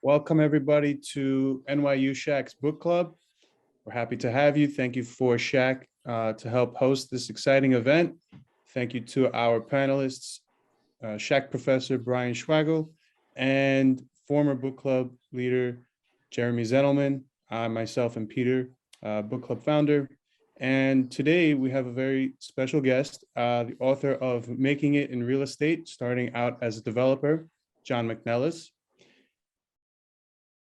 Welcome everybody to NYU Schack's Book Club. We're happy to have you. Thank you for Schack to help host this exciting event. Thank you to our panelists, Schack Professor Brian Schwargerl and former book club leader Jeremy Zenilman, myself and Peter, book club founder. And today we have a very special guest, the author of Making It in Real Estate, starting out as a developer, John McNellis.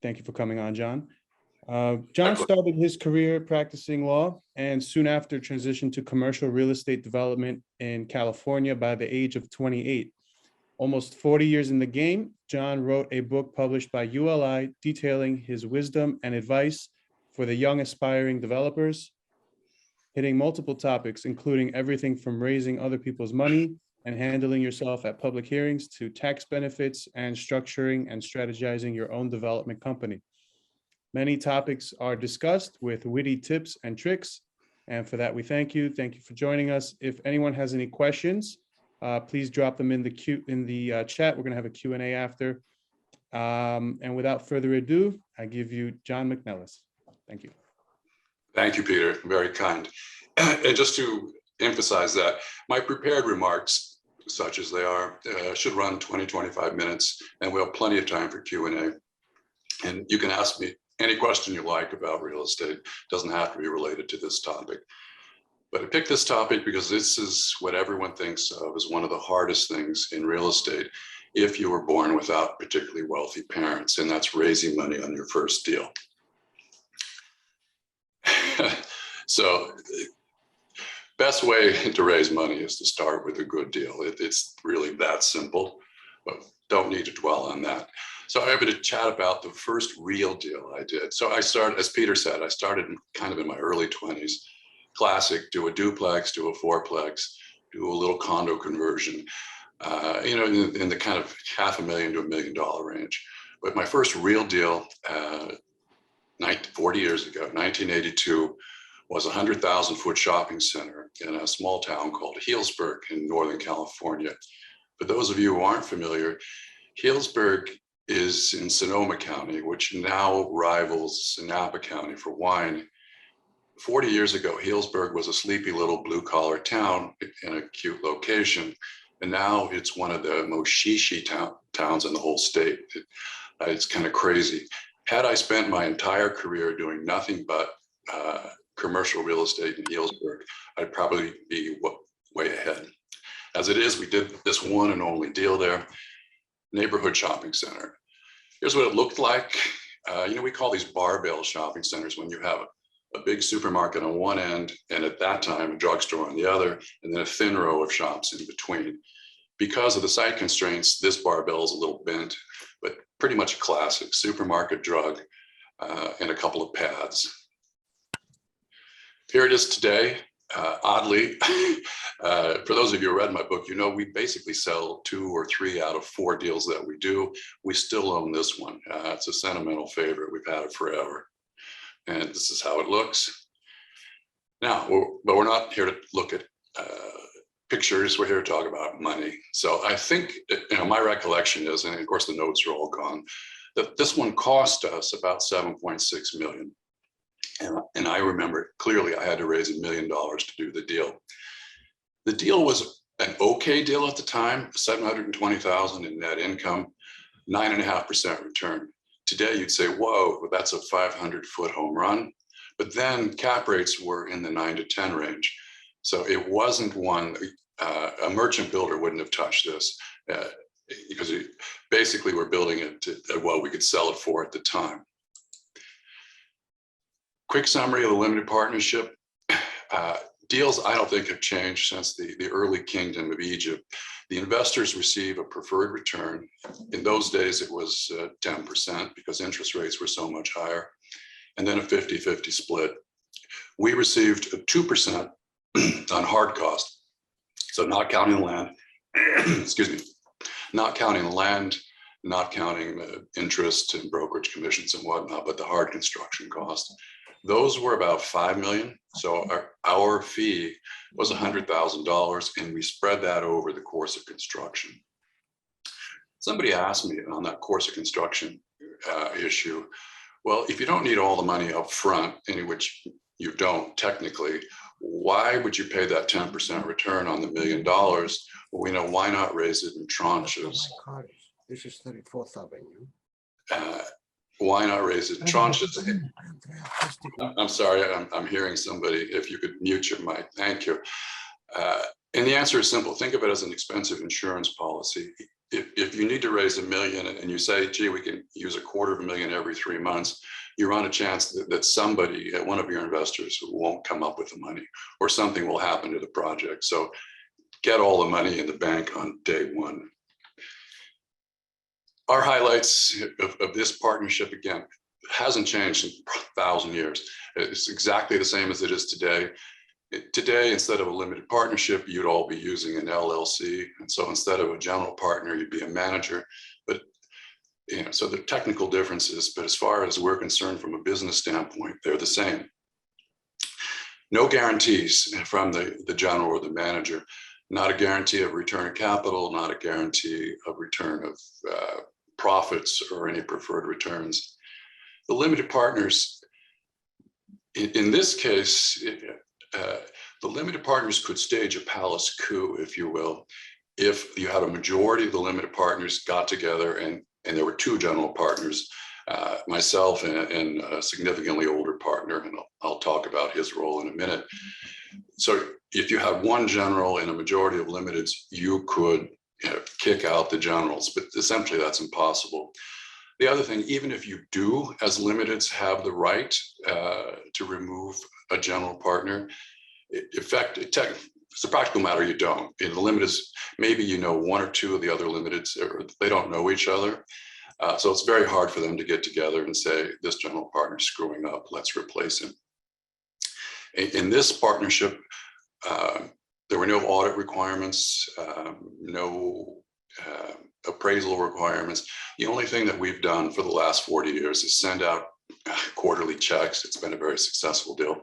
Thank you for coming on, John. John started his career practicing law and soon after transitioned to commercial real estate development in California by the age of 28. Almost 40 years in the game, John wrote a book published by ULI detailing his wisdom and advice for the young aspiring developers, hitting multiple topics, including everything from raising other people's money and handling yourself at public hearings to tax benefits and structuring and strategizing your own development company. Many topics are discussed with witty tips and tricks. And for that, we thank you. Thank you for joining us. If anyone has any questions, please drop them in the chat. We're going to have a Q&A after. And without further ado, I give you John McNellis. Thank you. Thank you, Peter. Very kind. And just to emphasize that, my prepared remarks, such as they are, should run 20-25 minutes, and we'll have plenty of time for Q&A. And you can ask me any question you like about real estate. It doesn't have to be related to this topic. But I picked this topic because this is what everyone thinks of as one of the hardest things in real estate if you were born without particularly wealthy parents, and that's raising money on your first deal. So best way to raise money is to start with a good deal. It's really that simple, but don't need to dwell on that. So I'm going to chat about the first real deal I did. So I started, as Peter said, I started kind of in my early 20s. Classic, do a duplex, do a fourplex, do a little condo conversion, in the kind of $500,000 to $1 million range. But my first real deal, 40 years ago, 1982, was a 100,000-foot shopping center in a small town called Healdsburg in Northern California. For those of you who aren't familiar, Healdsburg is in Sonoma County, which now rivals Napa County for wine. 40 years ago, Healdsburg was a sleepy little blue-collar town in a cute location, and now it's one of the most shishi towns in the whole state. It's kind of crazy. Had I spent my entire career doing nothing but commercial real estate in Healdsburg, I'd probably be way ahead. As it is, we did this one and only deal there, neighborhood shopping center. Here's what it looked like. We call these barbell shopping centers when you have a big supermarket on one end, and at that time, a drugstore on the other, and then a thin row of shops in between. Because of the site constraints, this barbell is a little bent, but pretty much a classic supermarket, drug, and a couple of pads. Here it is today. Oddly, for those of you who read my book, we basically sell 2 or 3 out of 4 deals that we do. We still own this one. It's a sentimental favorite. We've had it forever. And this is how it looks. Now, but we're not here to look at pictures. We're here to talk about money. So I think, my recollection is, and of course the notes are all gone, that this one cost us about $7.6 million. And I remember clearly I had to raise $1 million to do the deal. The deal was an okay deal at the time, $720,000 in net income, 9.5% return. Today you'd say, whoa, that's a 500-foot home run. But then cap rates were in the 9 to 10 range. So it wasn't one, a merchant builder wouldn't have touched this because basically we're building it at what we could sell it for at the time. Quick summary of the limited partnership. Deals I don't think have changed since the early kingdom of Egypt. The investors receive a preferred return. In those days, it was 10% because interest rates were so much higher, and then a 50-50 split. We received a 2% on hard cost. So not counting the land, excuse me, not counting the land, not counting the interest and brokerage commissions and whatnot, but the hard construction cost. Those were about $5 million. So our fee was $100,000, and we spread that over the course of construction. Somebody asked me on that course of construction, issue. Well, if you don't need all the money up front, in which you don't technically, why would you pay that 10% return on the $1 million? Well, we know, why not raise it in tranches? This is 34th Avenue. Why not raise it in tranches? I'm sorry, I'm hearing somebody. If you could mute your mic, thank you. And the answer is simple. Think of it as an expensive insurance policy. If you need to raise $1 million and you say, gee, we can use $250,000 every 3 months, you run a chance that somebody, one of your investors, won't come up with the money, or something will happen to the project. So get all the money in the bank on day one. Our highlights of this partnership, again, hasn't changed in 1,000 years. It's exactly the same as it is today. Today, instead of a limited partnership, you'd all be using an LLC. And so instead of a general partner, you'd be a manager. But, you know, so there are technical differences, but as far as we're concerned from a business standpoint, they're the same. No guarantees from the general or the manager. Not a guarantee of return of capital, not a guarantee of return of profits or any preferred returns. The limited partners, in this case, the limited partners could stage a palace coup, if you will, if you had a majority of the limited partners got together and there were 2 general partners, myself and a significantly older partner, and I'll talk about his role in a minute. So if you had 1 general and a majority of limiteds, you could kick out the generals, but essentially that's impossible. The other thing, even if you do, as limiteds, have the right to remove a general partner, in fact, it's a practical matter, you don't. In the limiteds, maybe you know 1 or 2 of the other limiteds, or they don't know each other. So it's very hard for them to get together and say, this general partner is screwing up, let's replace him. In this partnership, there were no audit requirements, no appraisal requirements. The only thing that we've done for the last 40 years is send out quarterly checks. It's been a very successful deal.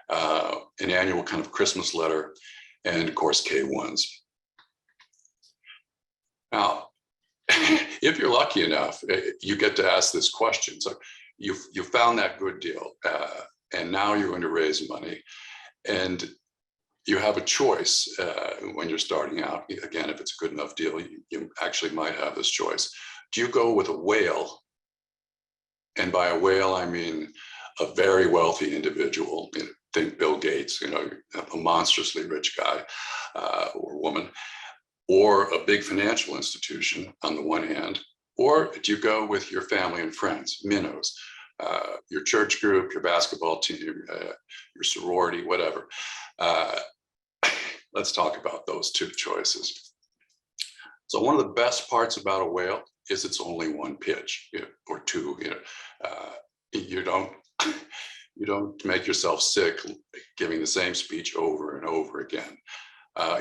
An annual kind of Christmas letter, and of course, K1s. Now, if you're lucky enough, you get to ask this question. So you found that good deal, and now you're going to raise money. And you have a choice when you're starting out. Again, if it's a good enough deal, you actually might have this choice. Do you go with a whale? And by a whale, I mean a very wealthy individual. Think Bill Gates, a monstrously rich guy or woman, or a big financial institution on the one hand, or do you go with your family and friends, minnows, your church group, your basketball team, your sorority, whatever. Let's talk about those 2 choices. So one of the best parts about a whale is it's only 1 pitch, or 2. You don't make yourself sick giving the same speech over and over again.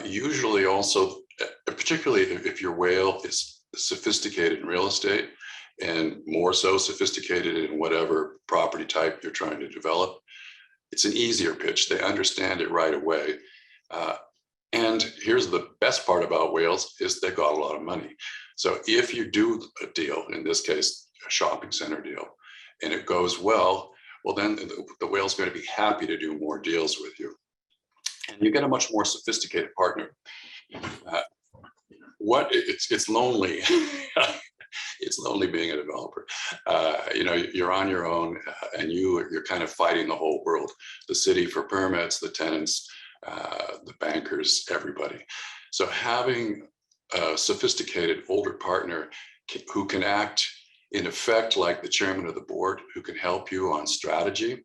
Usually also, particularly if your whale is sophisticated in real estate and more so sophisticated in whatever property type you're trying to develop, it's an easier pitch. They understand it right away. And here's the best part about whales is they've got a lot of money. So if you do a deal, in this case, a shopping center deal, and it goes well, then the whale's going to be happy to do more deals with you. And you get a much more sophisticated partner. It's lonely. It's lonely being a developer. You're on your own, and you're kind of fighting the whole world. The city for permits, the tenants, the bankers, everybody. So having a sophisticated older partner who can act in effect like the chairman of the board, who can help you on strategy,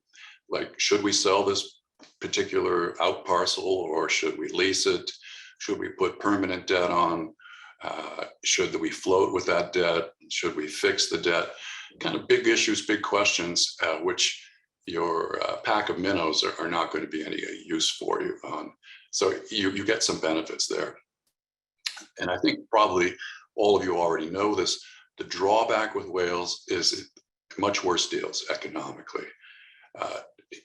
like, should we sell this particular out parcel, or should we lease it? Should we put permanent debt on? Should we float with that debt? Should we fix the debt? Kind of big issues, big questions, which your pack of minnows are not going to be any use for you on. So you get some benefits there. And I think probably all of you already know this. The drawback with whales is much worse deals economically.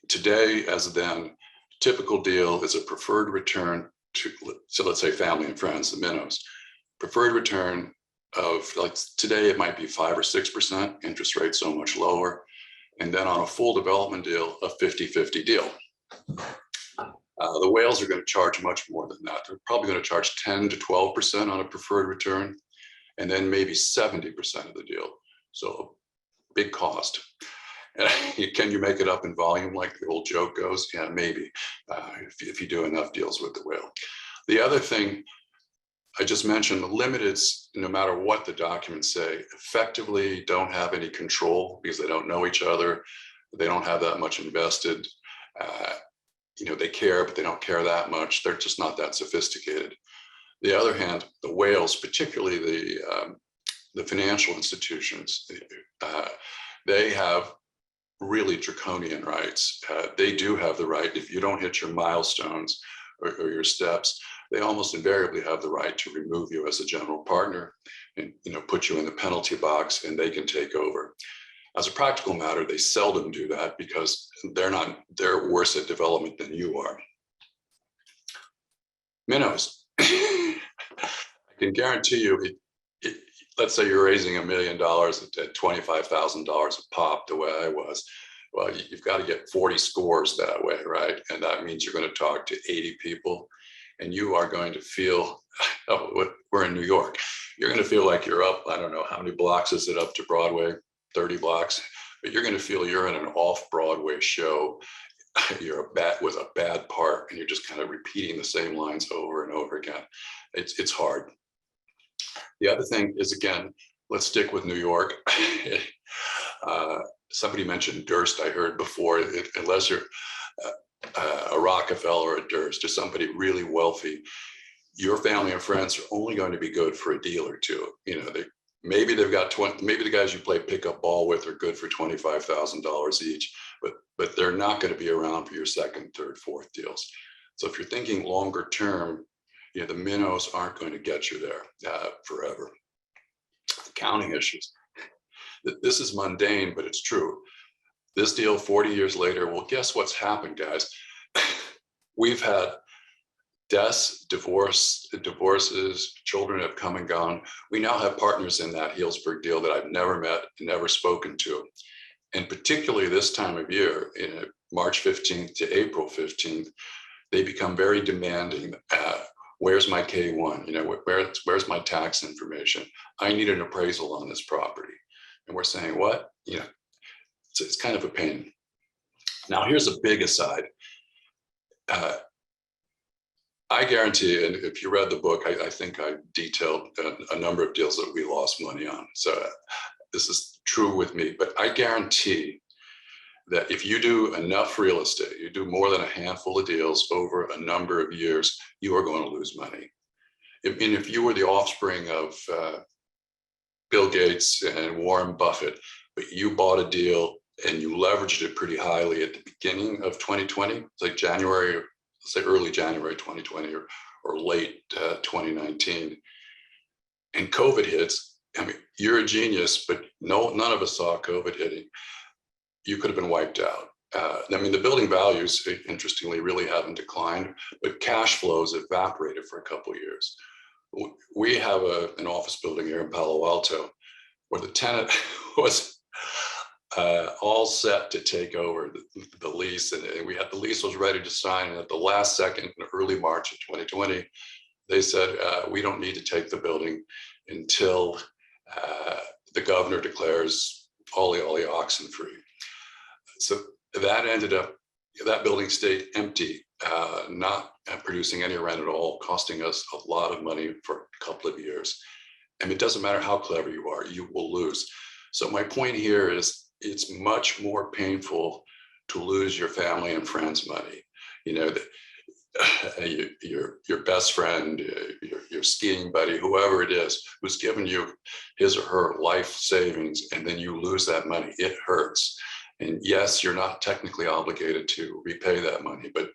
Today, as then, typical deal is a preferred return to, so let's say family and friends, the minnows. Preferred return of, like today, it might be 5 or 6%, interest rate so much lower. And then on a full development deal, a 50-50 deal. The whales are going to charge much more than that. They're probably going to charge 10 to 12% on a preferred return, and then maybe 70% of the deal. So big cost. Can you make it up in volume like the old joke goes? Yeah, maybe, if you do enough deals with the whale. The other thing I just mentioned, the limiteds, no matter what the documents say, effectively don't have any control because they don't know each other. They don't have that much invested. You know, they care, but they don't care that much. They're just not that sophisticated. The other hand, the whales, particularly the financial institutions, they have really draconian rights. They do have the right, if you don't hit your milestones or your steps, they almost invariably have the right to remove you as a general partner and, you know, put you in the penalty box, and they can take over. As a practical matter, they seldom do that because they're worse at development than you are. Minnows. I can guarantee you, let's say you're raising $1 million at $25,000 a pop, the way I was. Well, you've got to get 40 scores that way, right? And that means you're going to talk to 80 people, and you are going to feel, oh, we're in New York. You're going to feel like you're up, I don't know, how many blocks is it up to Broadway? 30 blocks, but you're going to feel you're in an off-Broadway show. You're with a bad part, and you're just kind of repeating the same lines over and over again. It's hard. The other thing is, again, let's stick with New York. Somebody mentioned Durst, I heard before. Unless you're a Rockefeller or a Durst or somebody really wealthy, your family and friends are only going to be good for a deal or two. You know, maybe they've got 20, maybe the guys you play pickup ball with are good for $25,000 each, but they're not going to be around for your second, third, fourth deals. So if you're thinking longer term, you know, the minnows aren't going to get you there forever. Accounting issues. This is mundane, but it's true. This deal 40 years later, well, guess what's happened, guys? We've had deaths, divorces, children have come and gone. We now have partners in that Healdsburg deal that I've never met, never spoken to. And particularly this time of year, March 15th to April 15th, they become very demanding. Where's my K-1? You know, where's my tax information? I need an appraisal on this property. And we're saying, what? You know, it's kind of a pain. Now, here's a big aside. I guarantee, and if you read the book, I think I detailed a number of deals that we lost money on. So this is true with me, but I guarantee that if you do enough real estate, you do more than a handful of deals over a number of years, you are going to lose money. I mean, if you were the offspring of Bill Gates and Warren Buffett, but you bought a deal and you leveraged it pretty highly at the beginning of 2020, it's like January, let's say early January 2020 or late 2019, and COVID hits. I mean, you're a genius, but none of us saw COVID hitting. You could have been wiped out. I mean, the building values, interestingly, really haven't declined, but cash flows evaporated for a couple of years. We have an office building here in Palo Alto where the tenant was all set to take over the lease, and the lease was ready to sign, and at the last second, in early March of 2020, they said, we don't need to take the building until the governor declares ollie oxen free. So that building stayed empty, not producing any rent at all, costing us a lot of money for a couple of years. And it doesn't matter how clever you are, you will lose. So my point here is, it's much more painful to lose your family and friends' money. You know, your best friend, your skiing buddy, whoever it is, who's given you his or her life savings, and then you lose that money. It hurts. And yes, you're not technically obligated to repay that money, but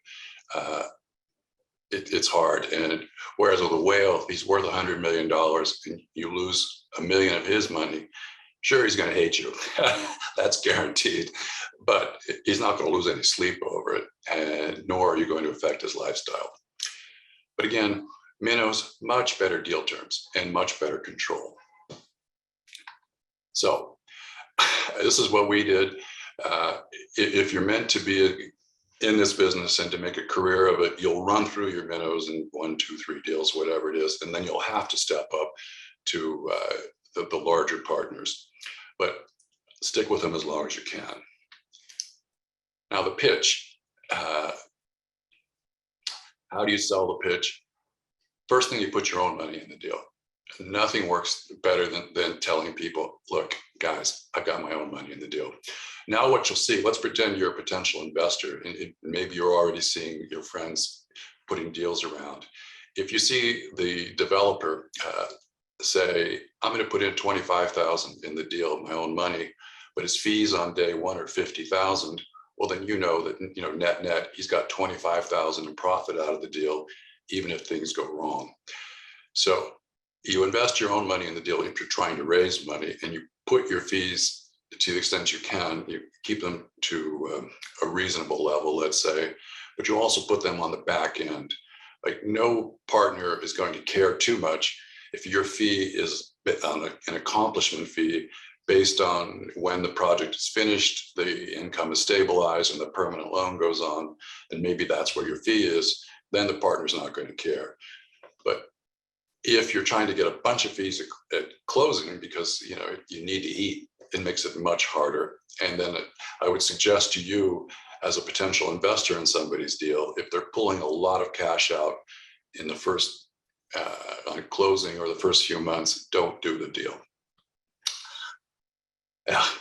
it's hard. And whereas with a whale, he's worth $100 million, and you lose $1 million of his money, sure, he's going to hate you. That's guaranteed. But he's not going to lose any sleep over it, and nor are you going to affect his lifestyle. But again, minnows, much better deal terms and much better control. So this is what we did. If you're meant to be in this business and to make a career of it, you'll run through your minnows in 1, 2, 3 deals, whatever it is, and then you'll have to step up to the larger partners. But stick with them as long as you can. Now the pitch. How do you sell the pitch? First thing, you put your own money in the deal. Nothing works better than telling people, look, guys, I've got my own money in the deal. Now what you'll see, let's pretend you're a potential investor, and maybe you're already seeing your friends putting deals around. If you see the developer say, I'm going to put in 25,000 in the deal, my own money, but his fees on day one are 50,000. Well, then you know that, net, he's got 25,000 in profit out of the deal, even if things go wrong. So you invest your own money in the deal if you're trying to raise money, and you put your fees to the extent you can, you keep them to a reasonable level, let's say, but you also put them on the back end. Like, no partner is going to care too much if your fee is on an accomplishment fee based on when the project is finished, the income is stabilized, and the permanent loan goes on, and maybe that's where your fee is, then the partner's not going to care. But if you're trying to get a bunch of fees at closing because you need to eat, it makes it much harder. And then I would suggest to you, as a potential investor in somebody's deal, if they're pulling a lot of cash out in the first on closing or the first few months, don't do the deal.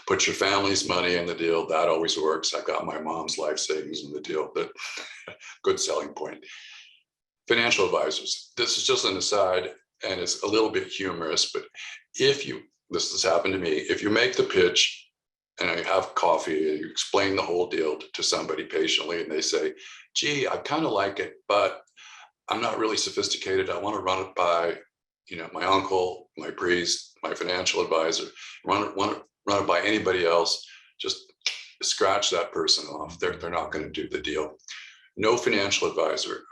Put your family's money in the deal. That always works. I got my mom's life savings in the deal, but good selling point. Financial advisors. This is just an aside, and it's a little bit humorous, but this has happened to me, if you make the pitch and you have coffee and you explain the whole deal to somebody patiently, and they say, gee, I kind of like it, but I'm not really sophisticated. I want to run it by, my uncle, my priest, my financial advisor, run it by anybody else, just scratch that person off. They're not going to do the deal. No financial advisor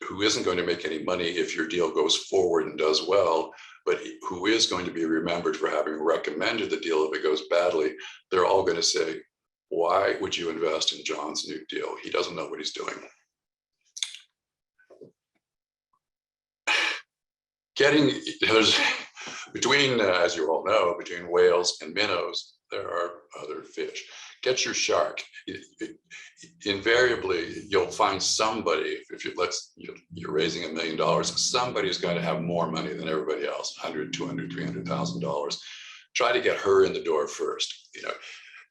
who isn't going to make any money if your deal goes forward and does well, but who is going to be remembered for having recommended the deal if it goes badly, they're all going to say, why would you invest in John's new deal? He doesn't know what he's doing. There's between, as you all know, between whales and minnows, there are other fish. Get your shark. Invariably, you'll find somebody, if you're raising $1 million, somebody's got to have more money than everybody else, $100,000, $200,000, $300,000. Try to get her in the door first,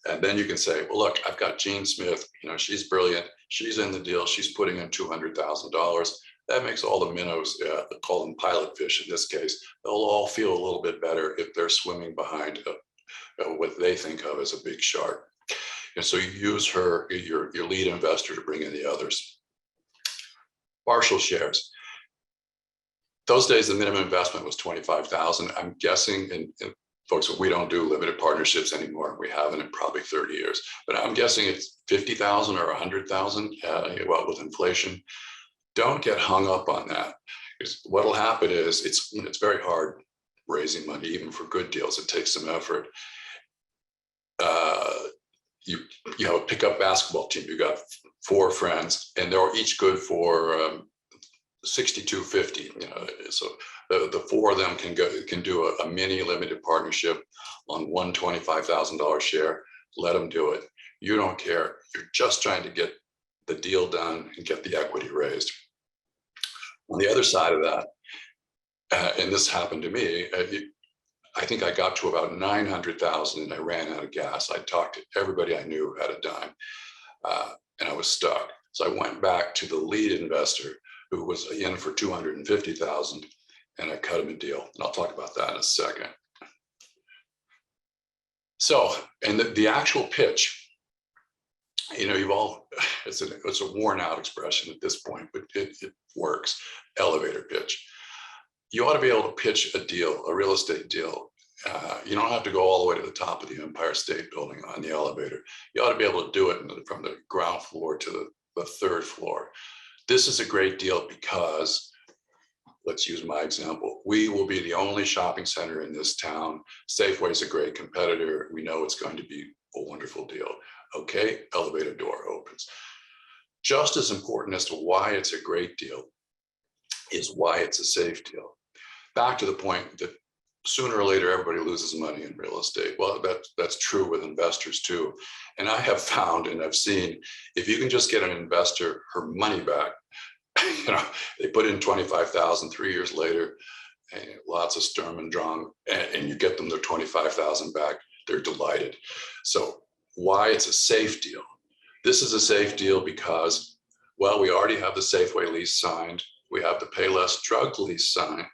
and then you can say, well, look, I've got Jean Smith, she's brilliant. She's in the deal. She's putting in $200,000. That makes all the minnows, call them pilot fish in this case, they'll all feel a little bit better if they're swimming behind what they think of as a big shark. And so you use her, your lead investor, to bring in the others. Partial shares. Those days, the minimum investment was $25,000. I'm guessing, and folks, we don't do limited partnerships anymore. We haven't in probably 30 years, but I'm guessing it's 50,000 or 100,000, well, with inflation. Don't get hung up on that. What'll happen is it's very hard raising money, even for good deals. It takes some effort. You have a pickup basketball team. You got 4 friends, and they're each good for $62.50. So the 4 of them can do a mini limited partnership on one $25,000 share. Let them do it. You don't care. You're just trying to get the deal done and get the equity raised. On the other side of that, and this happened to me, I think I got to about 900,000 and I ran out of gas. I talked to everybody I knew who had a dime, and I was stuck. So I went back to the lead investor who was in for 250,000, and I cut him a deal. And I'll talk about that in a second. So, and the actual pitch, it's a worn out expression at this point, but it works. Elevator pitch. You ought to be able to pitch a deal, a real estate deal. You don't have to go all the way to the top of the Empire State Building on the elevator. You ought to be able to do it from the ground floor to the 3rd floor. This is a great deal because let's use my example. We will be the only shopping center in this town. Safeway is a great competitor. We know it's going to be a wonderful deal. Okay, elevator door opens. Just as important as to why it's a great deal is why it's a safe deal. Back to the point that sooner or later, everybody loses money in real estate. Well, that's true with investors too. And I have found and I've seen, if you can just get an investor her money back, they put in 25,000 3 years later, and lots of Sturm und Drang, and you get them their 25,000 back, they're delighted. So why it's a safe deal? This is a safe deal because, well, we already have the Safeway lease signed, we have the Payless drug lease signed,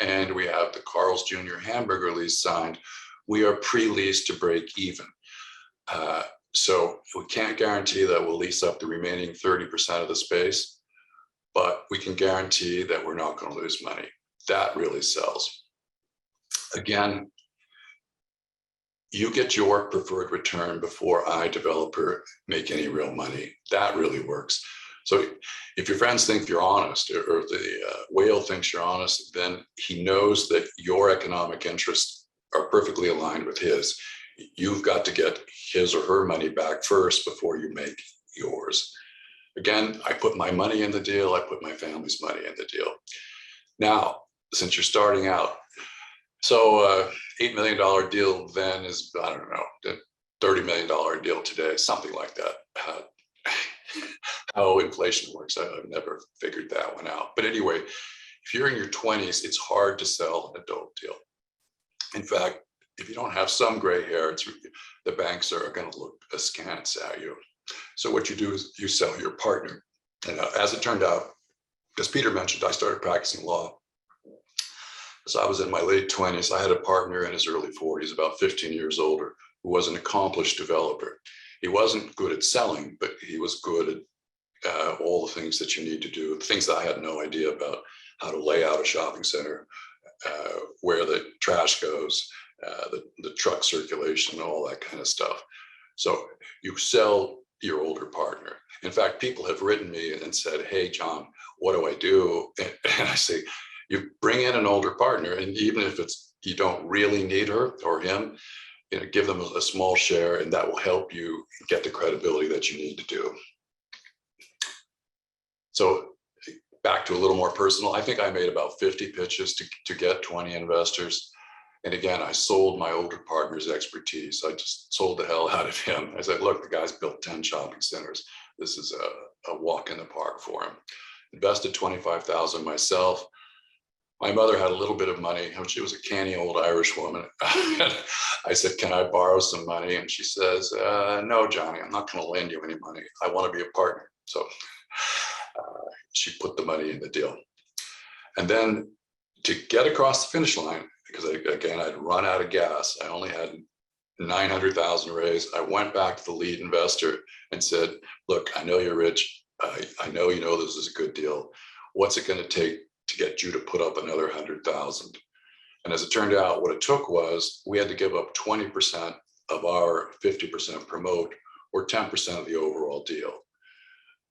and we have the Carl's Jr. hamburger lease signed. We are pre-leased to break even. So we can't guarantee that we'll lease up the remaining 30% of the space, but we can guarantee that we're not going to lose money. That really sells. Again, you get your preferred return before I, developer, make any real money. That really works. So if your friends think you're honest, or if the whale thinks you're honest, then he knows that your economic interests are perfectly aligned with his. You've got to get his or her money back first before you make yours. Again, I put my money in the deal, I put my family's money in the deal. Now, since you're starting out, so $8 million deal then is, I don't know, $30 million deal today, something like that. How inflation works, I've never figured that one out. But anyway, if you're in your 20s, it's hard to sell an adult deal. In fact, if you don't have some gray hair, the banks are going to look askance at you. So what you do is you sell your partner. And as it turned out, as Peter mentioned, I started practicing law. So I was in my late 20s. I had a partner in his early 40s, about 15 years older, who was an accomplished developer. He wasn't good at selling, but he was good at all the things that you need to do, things that I had no idea about, how to lay out a shopping center, where the trash goes, the truck circulation, all that kind of stuff. So you sell your older partner. In fact, people have written me and said, hey, John, what do I do? And I say, you bring in an older partner, and even if you don't really need her or him, give them a small share, and that will help you get the credibility that you need to do. So back to a little more personal, I think I made about 50 pitches to get 20 investors. And again, I sold my older partner's expertise. I just sold the hell out of him. I said, look, the guy's built 10 shopping centers. This is a walk in the park for him. Invested 25,000 myself. My mother had a little bit of money. She was a canny old Irish woman. I said, can I borrow some money? And she says, no, Johnny, I'm not going to lend you any money. I want to be a partner. So she put the money in the deal. And then to get across the finish line, because I'd run out of gas. I only had 900,000 raised. I went back to the lead investor and said, look, I know you're rich. I know you know this is a good deal. What's it going to take to get you to put up another 100,000? And as it turned out, what it took was we had to give up 20% of our 50% promote, or 10% of the overall deal.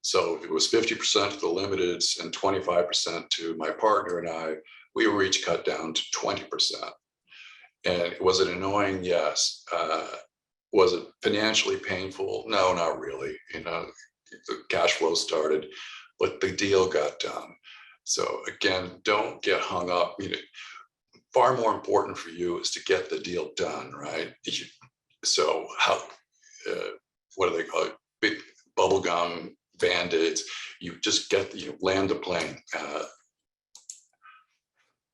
So it was 50% to the limiteds and 25% to my partner and I. We were each cut down to 20%. And was it annoying? Yes. Was it financially painful? No, not really. The cash flow started, but the deal got done. So again, don't get hung up. Far more important for you is to get the deal done, right? So how, what do they call it? Big bubble gum, Band-Aids. You just land the plane.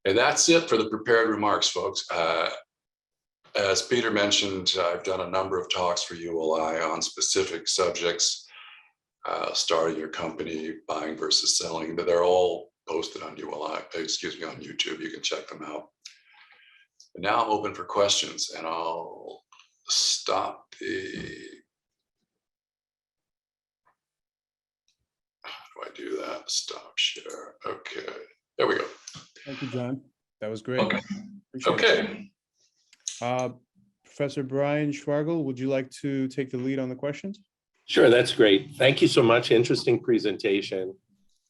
And that's it for the prepared remarks, folks. As Peter mentioned, I've done a number of talks for ULI on specific subjects, starting your company, buying versus selling, but they're all posted on ULI, on YouTube. You can check them out. And now I'm open for questions, and I'll stop the, how do I do that? Stop share. Okay, there we go. Thank you, John. That was great. Okay. Appreciate it. Professor Brian Schwargerl, would you like to take the lead on the questions? Sure, that's great. Thank you so much. Interesting presentation.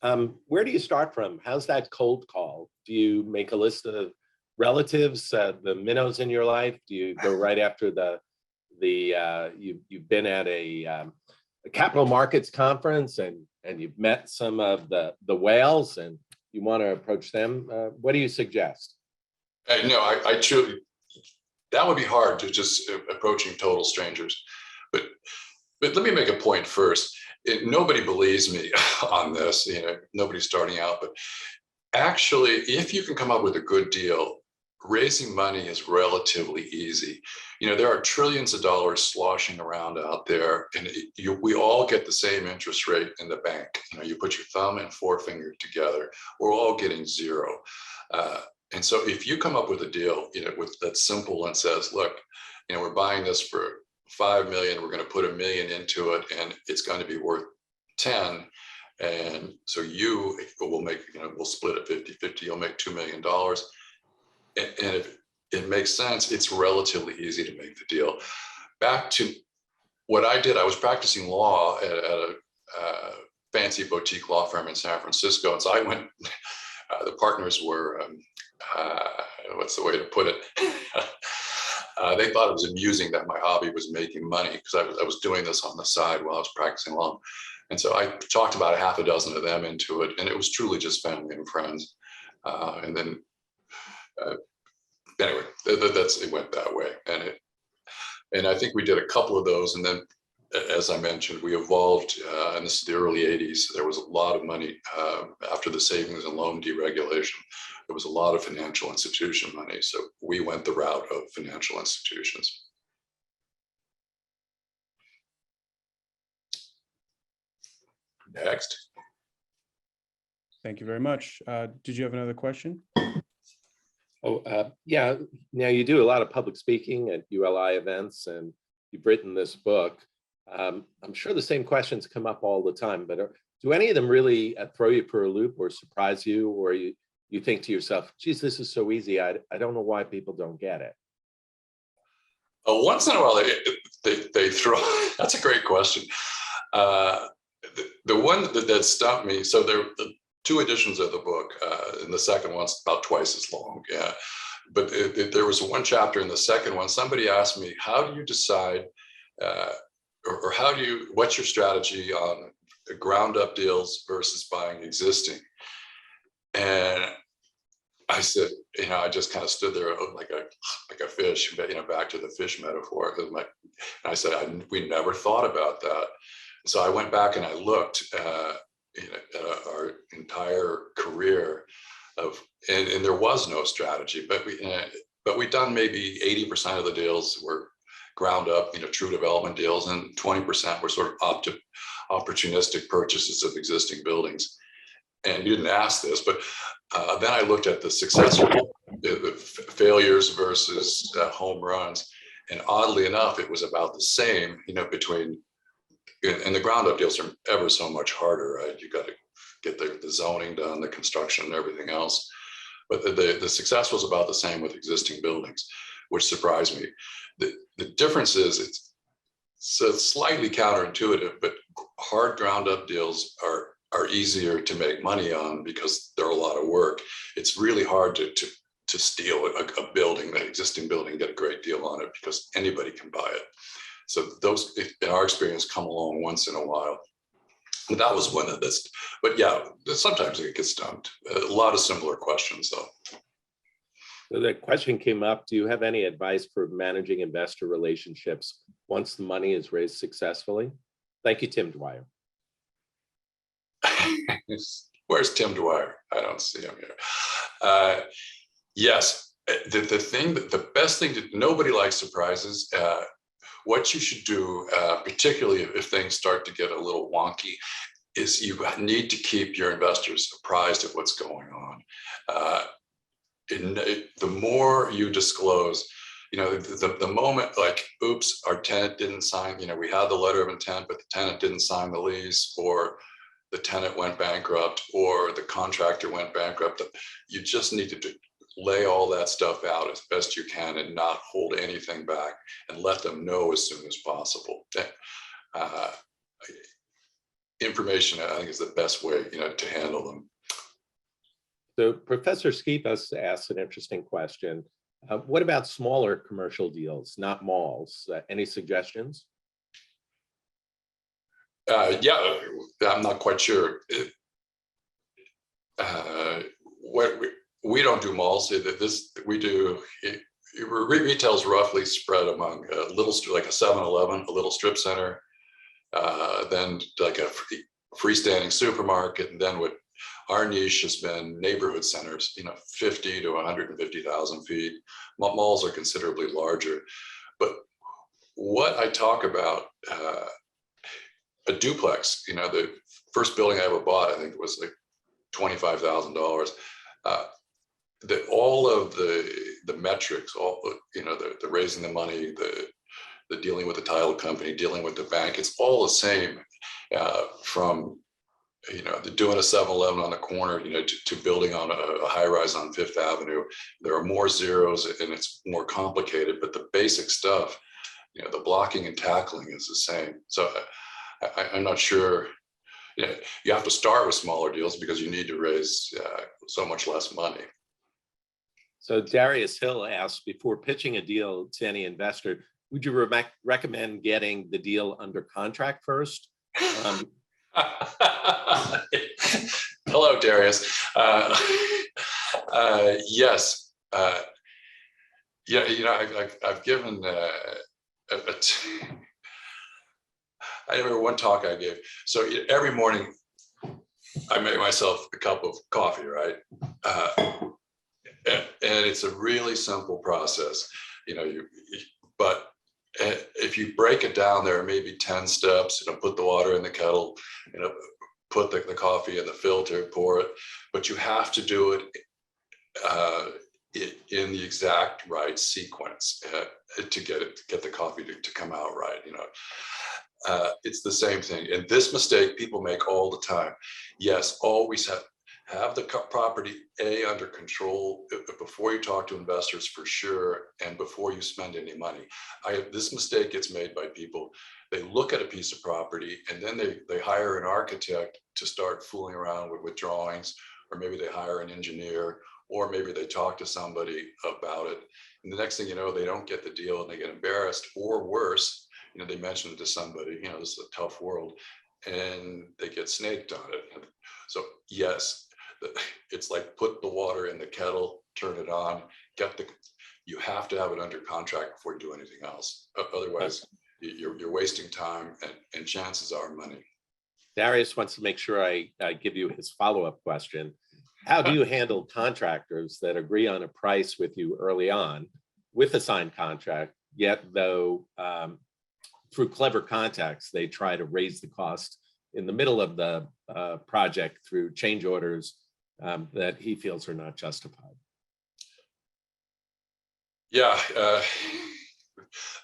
Where do you start from? How's that cold call? do you make a list of relatives, the minnows in your life? Do you go right after you've been at a capital markets conference and you've met some of the whales and you want to approach them? What do you suggest? No, I truly, that would be hard to just approaching total strangers. But let me make a point first. Nobody believes me on this, nobody's starting out, but actually, if you can come up with a good deal, raising money is relatively easy. There are trillions of dollars sloshing around out there, and we all get the same interest rate in the bank. You put your thumb and forefinger together, we're all getting zero. And so if you come up with a deal, that's simple and says, look, we're buying this for 5 million, we're going to put $1 million into it, and it's going to be worth 10. And so you will make, we'll split it 50-50, you'll make $2 million. And if it makes sense, it's relatively easy to make the deal. Back to what I did, I was practicing law at a fancy boutique law firm in San Francisco. And so I went, the partners were, what's the way to put it? They thought it was amusing that my hobby was making money, because I was doing this on the side while I was practicing law. And so I talked about 6 of them into it, and it was truly just family and friends. And then, anyway, it went that way. And I think we did a couple of those. And then, as I mentioned, we evolved, and this is the early 80s. There was a lot of money after the savings and loan deregulation. There was a lot of financial institution money. So we went the route of financial institutions. Next. Thank you very much. Did you have another question? Yeah. Now you do a lot of public speaking at ULI events, and you've written this book. I'm sure the same questions come up all the time, but do any of them really throw you for a loop or surprise you, or you think to yourself, geez, this is so easy, I don't know why people don't get it? Once in a while, they throw, that's a great question. The one that stumped me, so there are 2 editions of the book, and the second one's about twice as long. Yeah, but there was one chapter in the second one. Somebody asked me, how do you decide, or what's your strategy on ground up deals versus buying existing? And I said, I just kind of stood there like a fish, back to the fish metaphor. And I said, we never thought about that. So I went back and I looked at our entire career and there was no strategy, but we'd done maybe 80% of the deals were ground up, true development deals, and 20% were sort of opportunistic purchases of existing buildings. And you didn't ask this, but then I looked at the successful, the failures versus home runs, and oddly enough, it was about the same, between. And the ground up deals are ever so much harder, right? You got to get the zoning done, the construction and everything else. But the success was about the same with existing buildings, which surprised me. The difference is it's slightly counterintuitive, but hard ground up deals are easier to make money on because they're a lot of work. It's really hard to steal a building, an existing building, get a great deal on it because anybody can buy it. So those, in our experience, come along once in a while. And that was one of this. But yeah, sometimes it gets stumped. A lot of similar questions, though. So the question came up, do you have any advice for managing investor relationships once the money is raised successfully? Thank you, Tim Dwyer. Where's Tim Dwyer? I don't see him here. Yes, the best thing, nobody likes surprises. What you should do, particularly if things start to get a little wonky, is you need to keep your investors apprised of what's going on. The more you disclose, the moment like, oops, our tenant didn't sign, we had the letter of intent, but the tenant didn't sign the lease, or the tenant went bankrupt, or the contractor went bankrupt, you just need to lay all that stuff out as best you can and not hold anything back and let them know as soon as possible. Information, I think, is the best way, to handle them. So Professor Skevas asks an interesting question. What about smaller commercial deals, not malls? Any suggestions? Yeah, I'm not quite sure. What we don't do malls. We do. Retail's roughly spread among a little, like a 7-Eleven, a little strip center, then like a freestanding supermarket, and then what our niche has been neighborhood centers, 50 to 150,000 feet. Malls are considerably larger. But what I talk about, a duplex, the first building I ever bought, I think it was like $25,000. All of the metrics, all the raising the money, the dealing with the title company, dealing with the bank, it's all the same. From doing a 7-Eleven on the corner, to building on a high rise on Fifth Avenue. There are more zeros and it's more complicated, but the basic stuff, the blocking and tackling is the same. So I'm not sure. You have to start with smaller deals because you need to raise so much less money. So Darius Hill asks, before pitching a deal to any investor, would you recommend getting the deal under contract first? Hello, Darius. Yes. I've given I remember one talk I gave. So every morning I make myself a cup of coffee, right? And it's a really simple process, but if you break it down, there are maybe 10 steps. Put the water in the kettle, put the coffee in the filter, pour it, but you have to do it in the exact right sequence to get the coffee to come out right. It's the same thing. And this mistake people make all the time. Yes, always have the property under control before you talk to investors, for sure, and before you spend any money. This mistake gets made by people. They look at a piece of property and then they hire an architect to start fooling around with drawings, or maybe they hire an engineer, or maybe they talk to somebody about it. And the next thing you know, they don't get the deal and they get embarrassed, or worse, they mention it to somebody, this is a tough world, and they get snaked on it. So yes, it's like put the water in the kettle, turn it on, you have to have it under contract before you do anything else. Otherwise, you're wasting time and chances are money. Darius wants to make sure I give you his follow-up question. How do you handle contractors that agree on a price with you early on with a signed contract, yet though through clever contacts, they try to raise the cost in the middle of the project through change orders that he feels are not justified? Yeah,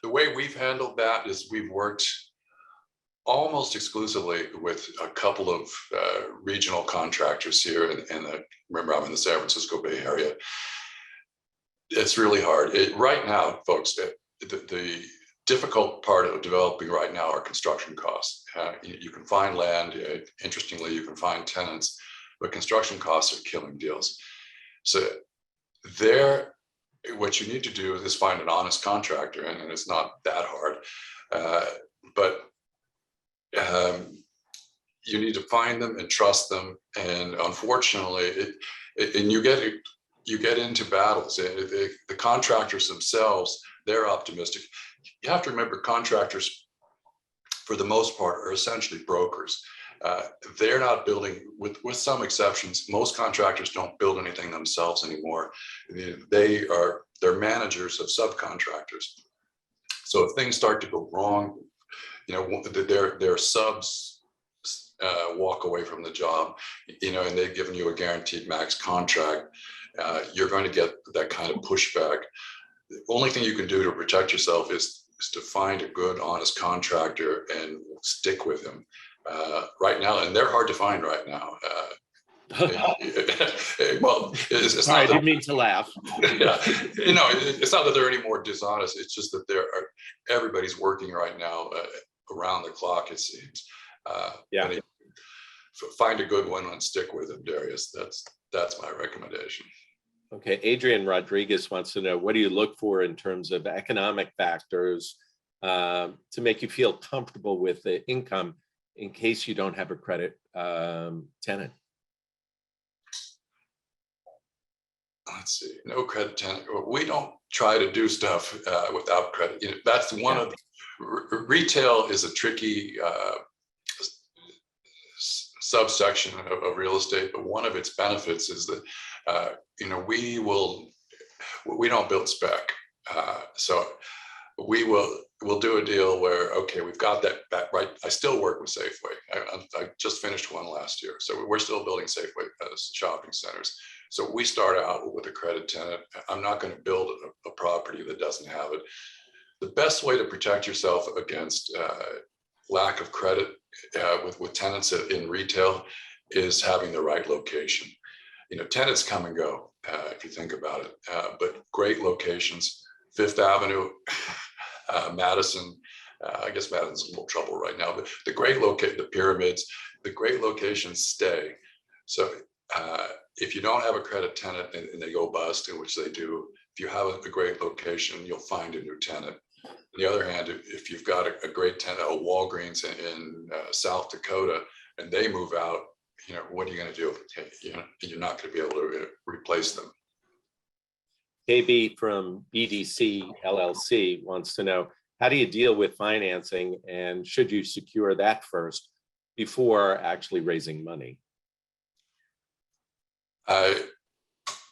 the way we've handled that is we've worked almost exclusively with a couple of regional contractors here, and remember, I'm in the San Francisco Bay Area. It's really hard. Right now, folks, the difficult part of developing right now are construction costs. You can find land. Interestingly, you can find tenants, but construction costs are killing deals. So what you need to do is find an honest contractor, and it's not that hard. But you need to find them and trust them. And unfortunately, you get into battles. The contractors themselves, they're optimistic. You have to remember, contractors, for the most part, are essentially brokers. They're not building, with some exceptions. Most contractors don't build anything themselves anymore. They're managers of subcontractors. So if things start to go wrong, their subs walk away from the job, and they've given you a guaranteed max contract. You're going to get that kind of pushback. The only thing you can do to protect yourself is to find a good, honest contractor and stick with him. Right now, and they're hard to find right now. Well, it's not. I didn't mean to laugh. Yeah, it's not that they're any more dishonest. It's just that everybody's working right now around the clock, it seems. Yeah. find a good one and stick with it, Darius. That's my recommendation. Okay, Adrian Rodriguez wants to know, what do you look for in terms of economic factors to make you feel comfortable with the income in case you don't have a credit tenant? Let's see, no credit tenant. We don't try to do stuff without credit. That's one of the, retail is a tricky subsection of real estate, but one of its benefits is that we don't build spec, so we'll do a deal where, okay, we've got that right. I still work with Safeway. I just finished one last year, so we're still building Safeway shopping centers. So we start out with a credit tenant. I'm not going to build a property that doesn't have it. The best way to protect yourself against lack of credit with tenants in retail is having the right location. Tenants come and go if you think about it, but great locations, Fifth Avenue, Madison. I guess Madison's in a little trouble right now, but the pyramids, the great locations stay. So if you don't have a credit tenant and they go bust, in which they do, if you have a great location, you'll find a new tenant. On the other hand, if you've got a great tenant, a Walgreens in South Dakota, and they move out, what are you going to do? You're not going to be able to replace them. KB from BDC LLC wants to know, how do you deal with financing, and should you secure that first before actually raising money?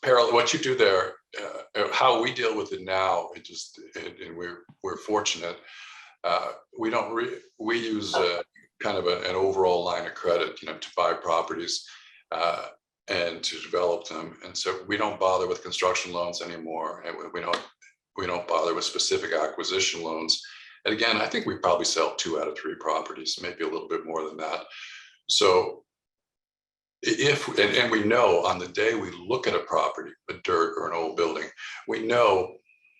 Parallel, what you do there, how we deal with it now, and we're fortunate. We use kind of an overall line of credit, to buy properties and to develop them, and so we don't bother with construction loans anymore, and we don't bother with specific acquisition loans. And again, I think we probably sell 2 out of 3 properties, maybe a little bit more than that. So and we know on the day we look at a property, a dirt or an old building, we know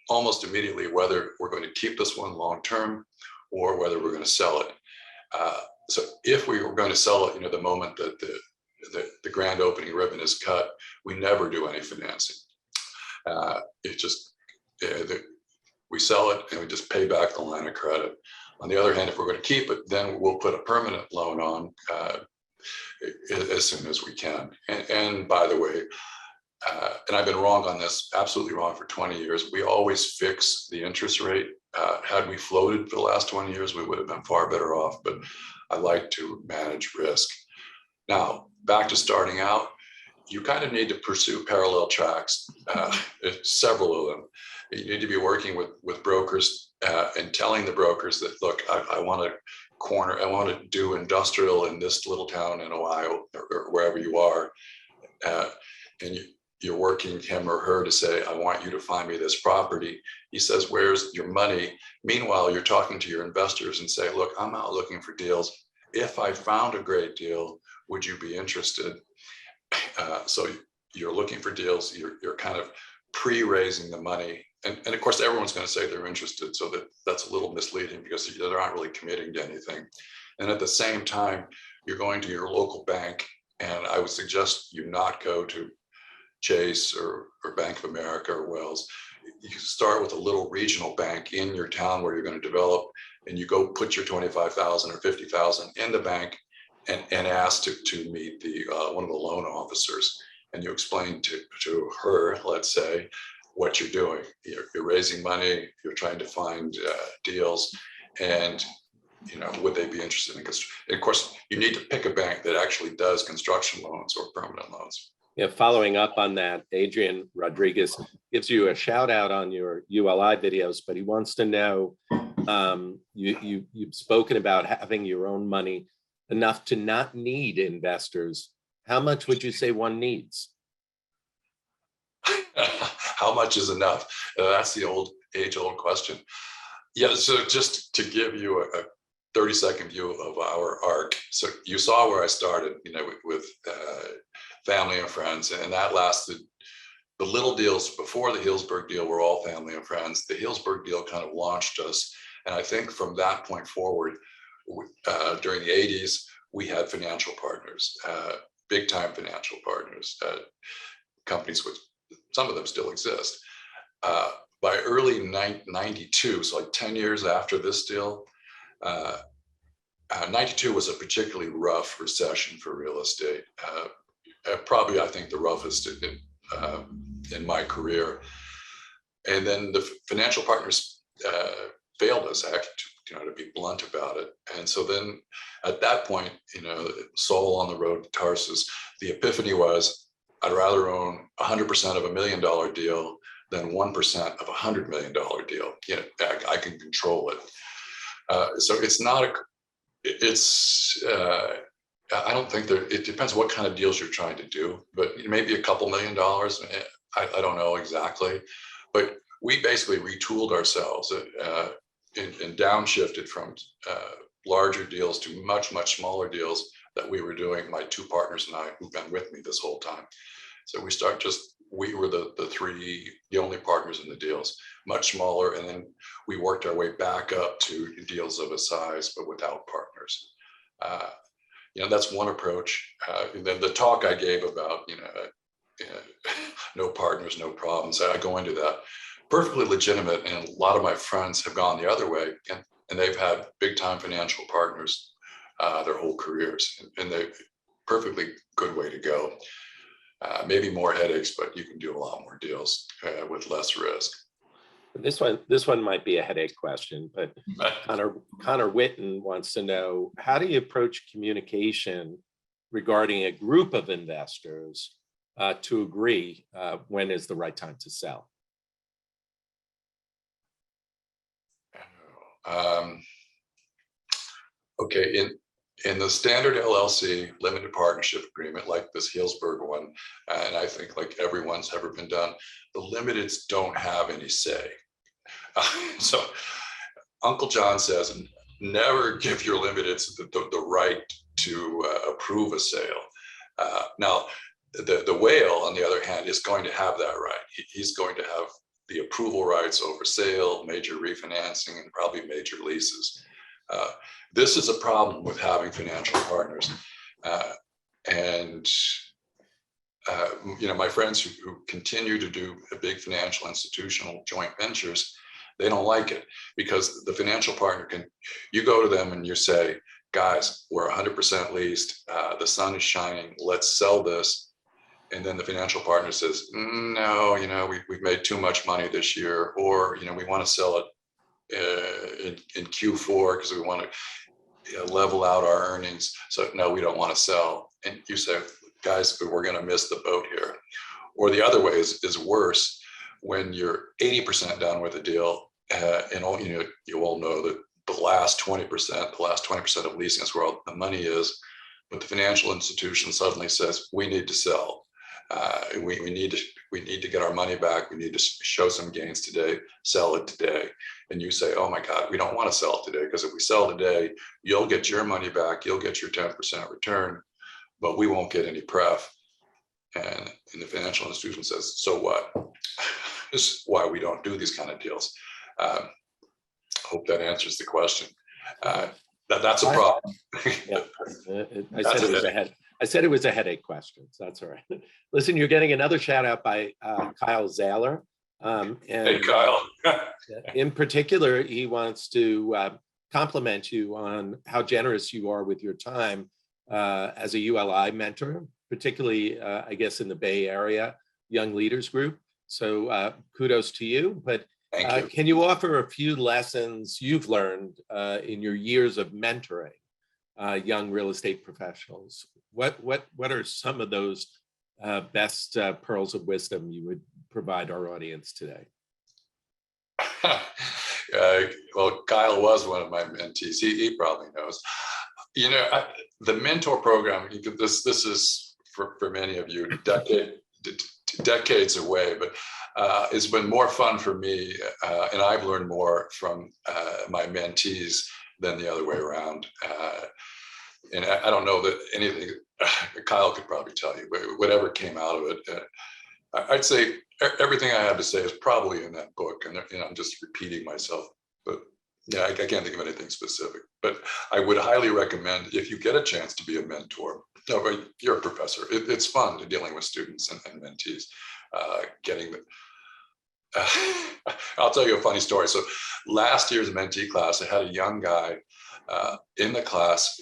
almost immediately whether we're going to keep this one long term or whether we're going to sell it. So if we were going to sell it, the moment that the grand opening ribbon is cut, we never do any financing. We sell it and we just pay back the line of credit. On the other hand, if we're going to keep it, then we'll put a permanent loan on as soon as we can. And by the way, and I've been wrong on this, absolutely wrong for 20 years. We always fix the interest rate. Had we floated for the last 20 years, we would have been far better off, but I like to manage risk. Now, back to starting out, you kind of need to pursue parallel tracks, several of them. You need to be working with brokers and telling the brokers that, look, I want to do industrial in this little town in Ohio or wherever you are. And you're working him or her to say, I want you to find me this property. He says, where's your money? Meanwhile, you're talking to your investors and say, look, I'm out looking for deals. If I found a great deal, would you be interested? So you're looking for deals, you're kind of pre-raising the money. And of course, everyone's going to say they're interested. So that's a little misleading because they're not really committing to anything. And at the same time, you're going to your local bank. And I would suggest you not go to Chase or Bank of America or Wells. You start with a little regional bank in your town where you're going to develop, and you go put your 25,000 or 50,000 in the bank and ask to meet one of the loan officers. And you explain to her, let's say, what you're doing. You're raising money, you're trying to find deals, and would they be interested in construction? Of course, you need to pick a bank that actually does construction loans or permanent loans. Yeah, following up on that, Adrian Rodriguez gives you a shout out on your ULI videos, but he wants to know, you've spoken about having your own money enough to not need investors. How much would you say one needs? How much is enough? That's the age-old question. Yeah, so just to give you a 30-second view of our arc. So you saw where I started, with family and friends, and that lasted. The little deals before the Healdsburg deal were all family and friends. The Healdsburg deal kind of launched us. And I think from that point forward, during the 80s, we had financial partners, big time financial partners, companies which some of them still exist. By early 92, so like 10 years after this deal, 92 was a particularly rough recession for real estate. Probably, I think, the roughest in my career. And then the financial partners failed us, actually, to be blunt about it. And so then at that point, Saul on the road to Tarsus, the epiphany was, I'd rather own 100% of $1 million deal than 1% of $100 million deal. I can control it. So it's not I don't think it depends what kind of deals you're trying to do, but maybe a couple $1 million. I don't know exactly, but we basically retooled ourselves and downshifted from larger deals to much, much smaller deals that we were doing, my two partners and I, who've been with me this whole time. So we were the only partners in the deals, much smaller. And then we worked our way back up to deals of a size, but without partners. That's one approach. And then the talk I gave about, no partners, no problems, I go into that. Perfectly legitimate. And a lot of my friends have gone the other way, and they've had big time financial partners their whole careers, and they perfectly good way to go. Maybe more headaches, but you can do a lot more deals with less risk. This one might be a headache question, but Connor Witten wants to know, how do you approach communication regarding a group of investors to agree when is the right time to sell? Okay, in the standard LLC limited partnership agreement, like this Healdsburg one, and I think like everyone's ever been done, the limiteds don't have any say. So Uncle John says, never give your limiteds the right to approve a sale. Now, the whale, on the other hand, is going to have that right. He's going to have the approval rights over sale, major refinancing, and probably major leases. This is a problem with having financial partners. My friends who continue to do big financial institutional joint ventures, they don't like it, because the financial partner you go to them and you say, guys, we're 100% leased, the sun is shining, let's sell this. And then the financial partner says, no, we've made too much money this year, or, we want to sell it in Q4 because we want to level out our earnings. So no, we don't want to sell. And you say, guys, we're going to miss the boat here. Or the other way is worse, when you're 80% done with a deal, and you all know that the last 20% of leasing is where all the money is, but the financial institution suddenly says, we need to sell. We need to get our money back. We need to show some gains today, sell it today. And you say, oh my God, we don't want to sell today, because if we sell today, you'll get your money back, you'll get your 10% return, but we won't get any pref. And the financial institution says, so what? This is why we don't do these kind of deals. Hope that answers the question. That's a problem. Yeah. I said it was a headache question, so that's all right. Listen, you're getting another shout out by Kyle Zahler. Hey, Kyle. In particular, he wants to compliment you on how generous you are with your time as a ULI mentor, particularly, I guess, in the Bay Area Young Leaders Group. So kudos to you. But can you offer a few lessons you've learned in your years of mentoring young real estate professionals? What are some of those best pearls of wisdom you would provide our audience today? Well, Kyle was one of my mentees. He probably knows. The mentor program, this is for many of you decades away, but it's been more fun for me, and I've learned more from my mentees than the other way around. And I don't know that anything, Kyle could probably tell you, but whatever came out of it, I'd say everything I have to say is probably in that book, and I'm just repeating myself. But Yeah, I can't think of anything specific, but I would highly recommend if you get a chance to be a mentor. No, but you're a professor. It's fun dealing with students and mentees. Getting the. I'll tell you a funny story. So, last year's mentee class, I had a young guy in the class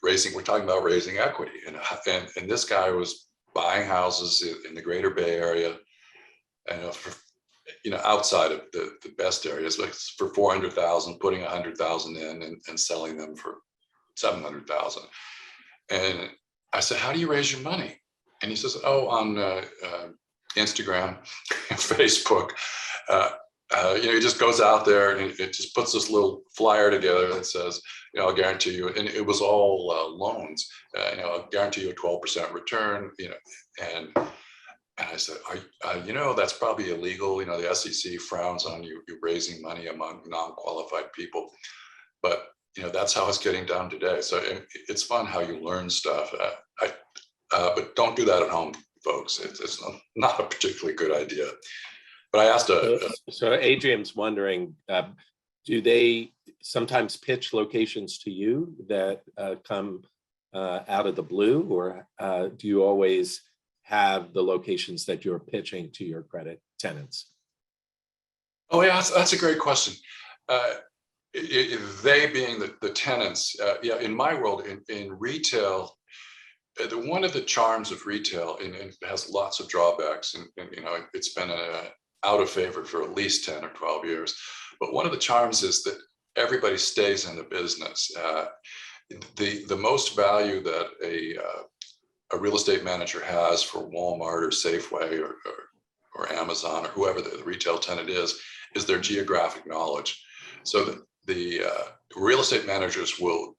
raising. We're talking about raising equity, and this guy was buying houses in the Greater Bay Area, and outside of the best areas, like for 400,000, putting 100,000 in and selling them for 700,000. And I said, "How do you raise your money?" And he says, "Oh, on Instagram, Facebook." He just goes out there and it just puts this little flyer together that says, "I'll guarantee you," and it was all loans. "I'll guarantee you a 12% return." And I said, that's probably illegal. The SEC frowns on you raising money among non-qualified people. But, that's how it's getting done today. So it's fun how you learn stuff. But don't do that at home, folks. It's not a particularly good idea. But I asked So Adrian's wondering, do they sometimes pitch locations to you that come out of the blue, or do you always have the locations that you're pitching to your credit tenants? Oh yeah, that's a great question. They being the tenants, in my world, in retail, one of the charms of retail, and it has lots of drawbacks, and it's been out of favor for at least 10 or 12 years. But one of the charms is that everybody stays in the business. The most value that a real estate manager has for Walmart or Safeway or Amazon or whoever the retail tenant is their geographic knowledge. So the real estate managers will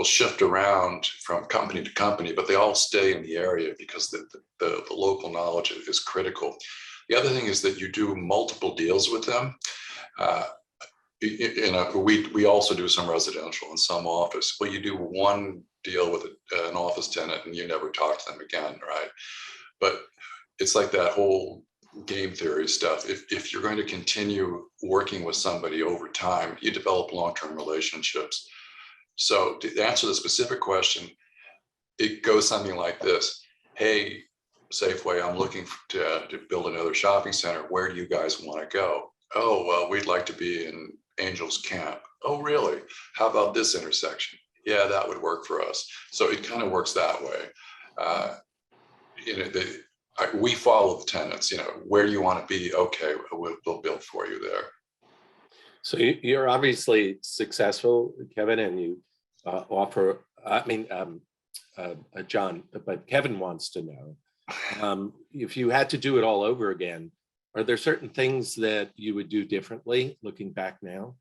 shift around from company to company, but they all stay in the area because the local knowledge is critical. The other thing is that you do multiple deals with them. We also do some residential and some office. Well, you do one deal with an office tenant and you never talk to them again, right? But it's like that whole game theory stuff. If you're going to continue working with somebody over time, you develop long-term relationships. So to answer the specific question, it goes something like this. "Hey, Safeway, I'm looking to build another shopping center. Where do you guys want to go?" "Oh, well, we'd like to be in Angels Camp." "Oh, really? How about this intersection?" "Yeah, that would work for us." So it kind of works that way. We follow the tenants. Where do you want to be? Okay, we'll build for you there. So you're obviously successful, Kevin, and you offer. John, but Kevin wants to know, if you had to do it all over again, are there certain things that you would do differently looking back now?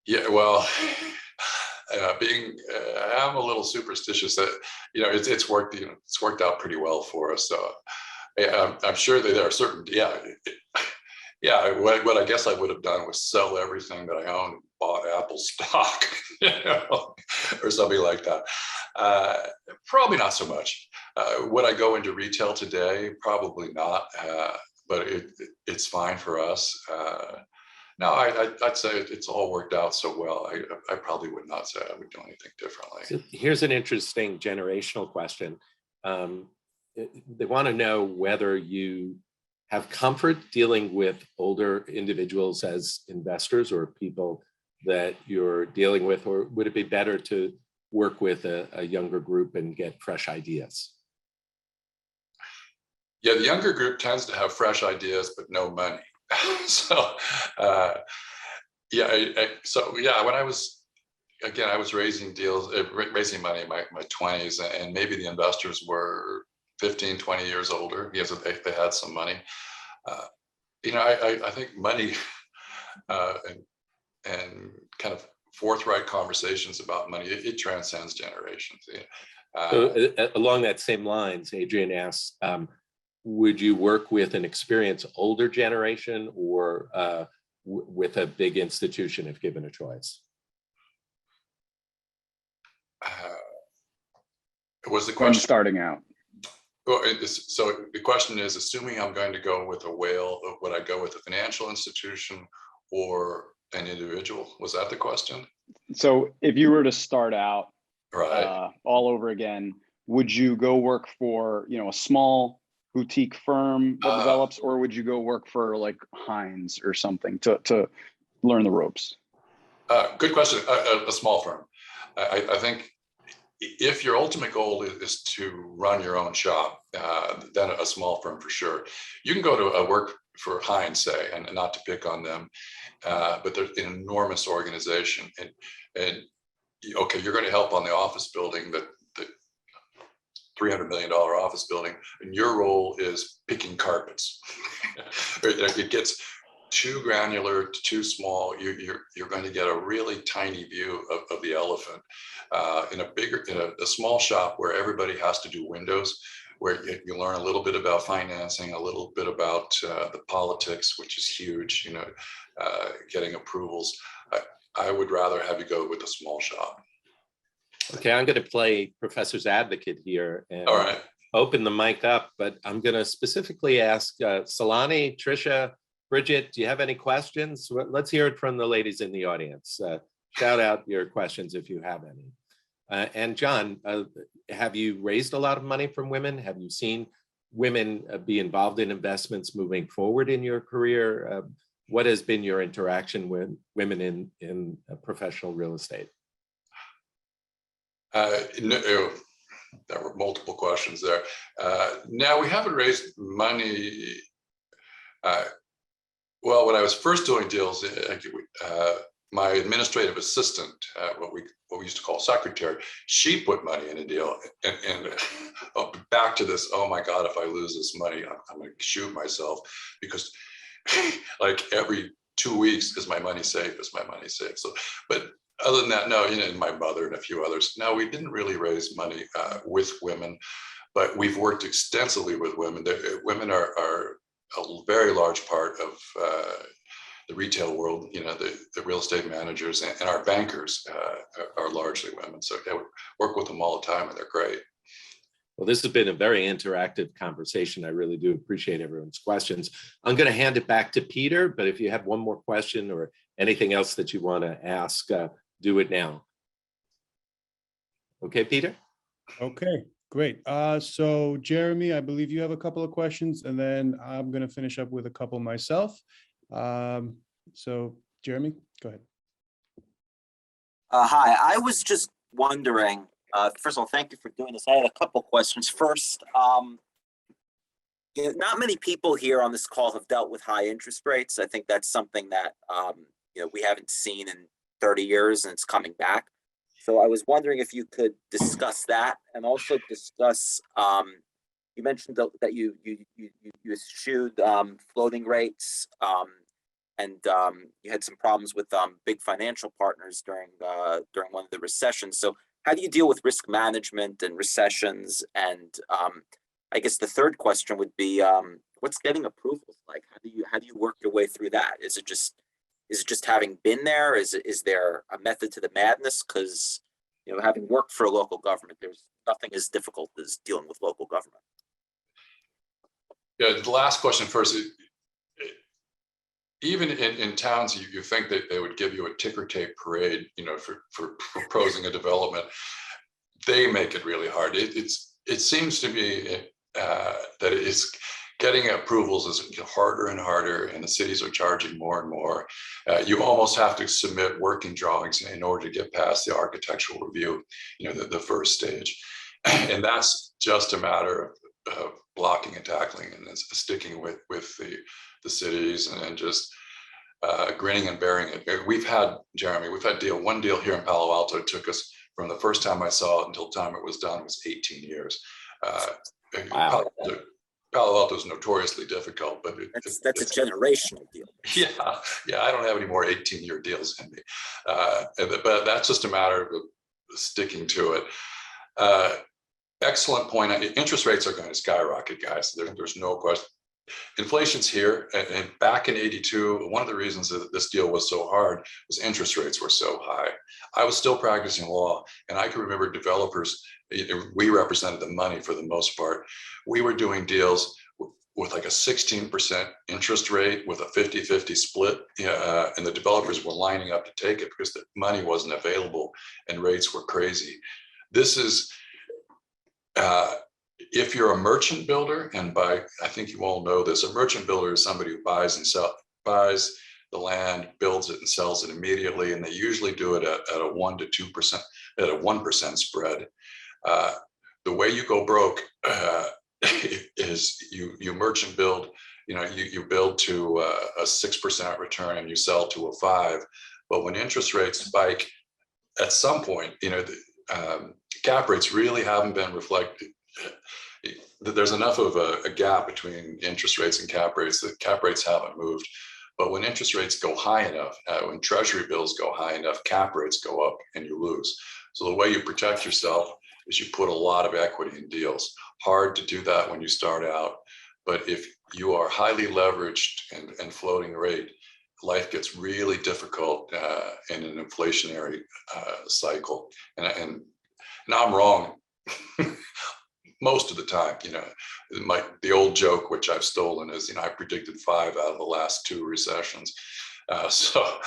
Yeah, well, I'm a little superstitious that it's worked. It's worked out pretty well for us. So I'm sure that there are certain. What I guess I would have done was sell everything that I owned, bought Apple stock, or something like that. Probably not so much. Would I go into retail today? Probably not. But it's fine for us. No, I'd say it's all worked out so well. I probably would not say I would do anything differently. So here's an interesting generational question. They want to know whether you have comfort dealing with older individuals as investors or people that you're dealing with, or would it be better to work with a younger group and get fresh ideas? Yeah, the younger group tends to have fresh ideas, but no money. So, when I was raising money in my 20s, and maybe the investors were 15, 20 years older because they had some money. I think money and kind of forthright conversations about money, it transcends generations. So along that same lines, Adrian asks, would you work with an experienced older generation or with a big institution if given a choice? Was the question starting out? Well, so the question is, assuming I'm going to go with a whale, would I go with a financial institution or an individual? Was that the question? So if you were to start out Right. all over again, would you go work for, a small boutique firm that develops, or would you go work for like Heinz or something to learn the ropes? Good question. A small firm. I think if your ultimate goal is to run your own shop, then a small firm for sure. You can go to work for Heinz, say, and not to pick on them, but they're an enormous organization, and okay, you're going to help on the office building, the $300 million office building, and your role is picking carpets. It gets too granular, too small. You're going to get a really tiny view of the elephant. In a small shop where everybody has to do windows, where you learn a little bit about financing, a little bit about the politics, which is huge. Getting approvals. I would rather have you go with a small shop. Okay, I'm going to play Professor's advocate here and All right. open the mic up, but I'm going to specifically ask Salani, Tricia, Bridget, do you have any questions? Let's hear it from the ladies in the audience. Shout out your questions if you have any. And John, have you raised a lot of money from women? Have you seen women be involved in investments moving forward in your career? What has been your interaction with women in professional real estate? No, there were multiple questions there. Now, we haven't raised money. Well, when I was first doing deals, my administrative assistant, what we used to call secretary, she put money in a deal. And back to this, oh my God, if I lose this money, I'm going to shoot myself, because like every 2 weeks, is my money safe? Is my money safe? So, but other than that, no, and my mother and a few others. No, we didn't really raise money with women, but we've worked extensively with women. Women are a very large part of the retail world. The real estate managers and our bankers are largely women. So I work with them all the time, and they're great. Well, this has been a very interactive conversation. I really do appreciate everyone's questions. I'm going to hand it back to Peter, but if you have one more question or anything else that you want to ask, do it now. Okay, Peter? Okay, great. So Jeremy, I believe you have a couple of questions, and then I'm going to finish up with a couple myself. So Jeremy, go ahead. Hi, I was just wondering, first of all, thank you for doing this. I had a couple questions. First, not many people here on this call have dealt with high interest rates. I think that's something that we haven't seen in 30 years, and it's coming back. So I was wondering if you could discuss that, and also discuss. You mentioned that you eschewed floating rates, and you had some problems with big financial partners during one of the recessions. So how do you deal with risk management and recessions? And I guess the third question would be, what's getting approvals like? How do you work your way through that? Is it just having been there? Is there a method to the madness? Because having worked for a local government, there's nothing as difficult as dealing with local government. Yeah, the last question first. Even in towns, you think that they would give you a ticker tape parade, for proposing a development. They make it really hard. It seems to me that it's getting approvals is harder and harder, and the cities are charging more and more. You almost have to submit working drawings in order to get past the architectural review, the first stage. And that's just a matter of blocking and tackling, and sticking with the cities, and just grinning and bearing it. We've had one deal here in Palo Alto. It took us from the first time I saw it until the time it was done was 18 years. Wow. Palo Alto is notoriously difficult, but that's a generational deal. Yeah, I don't have any more 18-year deals in me, but that's just a matter of sticking to it. Excellent point. Interest rates are going to skyrocket, guys. There's no question. inflation's here, and back in '82, one of the reasons that this deal was so hard was interest rates were so high. I was still practicing law, and I can remember developers, we represented the money for the most part. We were doing deals with like a 16% interest rate with a 50-50 split, and the developers were lining up to take it because the money wasn't available and rates were crazy. This is, if you're a merchant builder, and I think you all know this, a merchant builder is somebody who buys the land, builds it and sells it immediately, and they usually do it at a 1 to 2%, at a 1% spread. The way you go broke is you merchant build, you build to a 6% return and you sell to a 5%. But when interest rates spike, at some point, cap rates really haven't been reflected. There's enough of a gap between interest rates and cap rates that cap rates haven't moved. But when interest rates go high enough, when treasury bills go high enough, cap rates go up and you lose. So the way you protect yourself is you put a lot of equity in deals. Hard to do that when you start out, but if you are highly leveraged and floating rate, life gets really difficult in an inflationary cycle. And I'm wrong most of the time. The old joke, which I've stolen, is I predicted 5 out of the last 2 recessions. So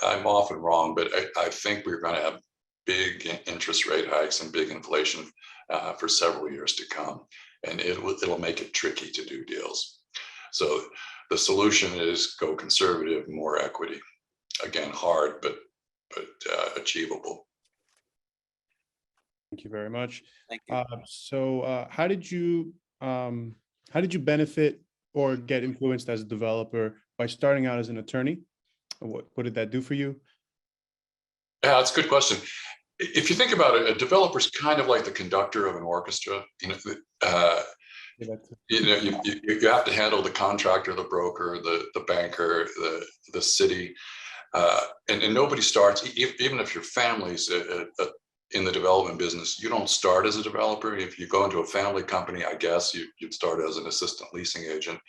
I'm often wrong, but I think we're going to have big interest rate hikes and big inflation for several years to come, and it'll make it tricky to do deals. So the solution is go conservative, more equity. Again, hard, but achievable. Thank you very much. Thank you. So how did you benefit or get influenced as a developer by starting out as an attorney? What did that do for you? Yeah, that's a good question. If you think about it, a developer is kind of like the conductor of an orchestra. You have to handle the contractor, the broker, the banker, the city, and nobody starts. Even if your family's in the development business, you don't start as a developer. If you go into a family company, I guess you'd start as an assistant leasing agent.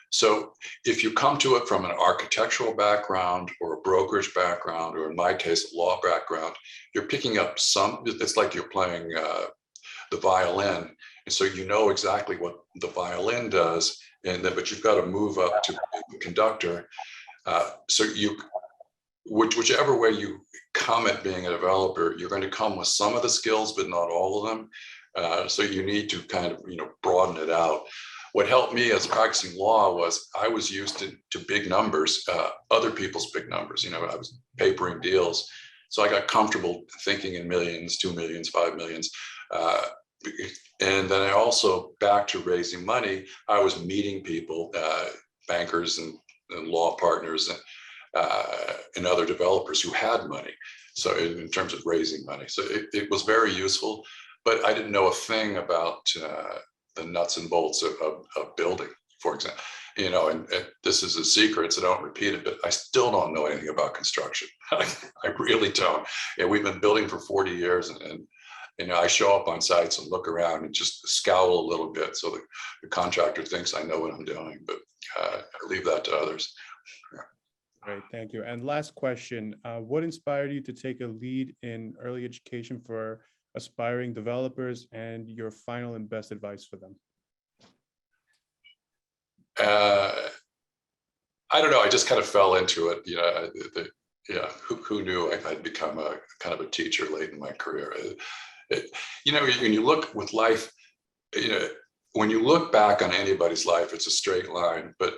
So if you come to it from an architectural background or a brokerage background, or in my case, a law background, you're picking up it's like you're playing the violin. And so you know exactly what the violin does, but you've got to move up to the conductor. So whichever way you come at being a developer, you're going to come with some of the skills, but not all of them. So you need to kind of, broaden it out. What helped me as practicing law was I was used to big numbers, other people's big numbers. I was papering deals. So I got comfortable thinking in millions, 2 millions, 5 millions. And then I also, back to raising money, I was meeting people, bankers and law partners and other developers who had money. So in terms of raising money. So it was very useful, but I didn't know a thing about the nuts and bolts of building, for example. And this is a secret, so don't repeat it, but I still don't know anything about construction. I really don't. We've been building for 40 years, and I show up on sites and look around and just scowl a little bit so the contractor thinks I know what I'm doing, but I leave that to others. Yeah. Great, thank you. And last question, what inspired you to take a lead in early education for aspiring developers, and your final and best advice for them? I don't know. I just kind of fell into it. Who knew I'd become a kind of a teacher late in my career? When you look with life, when you look back on anybody's life, it's a straight line. But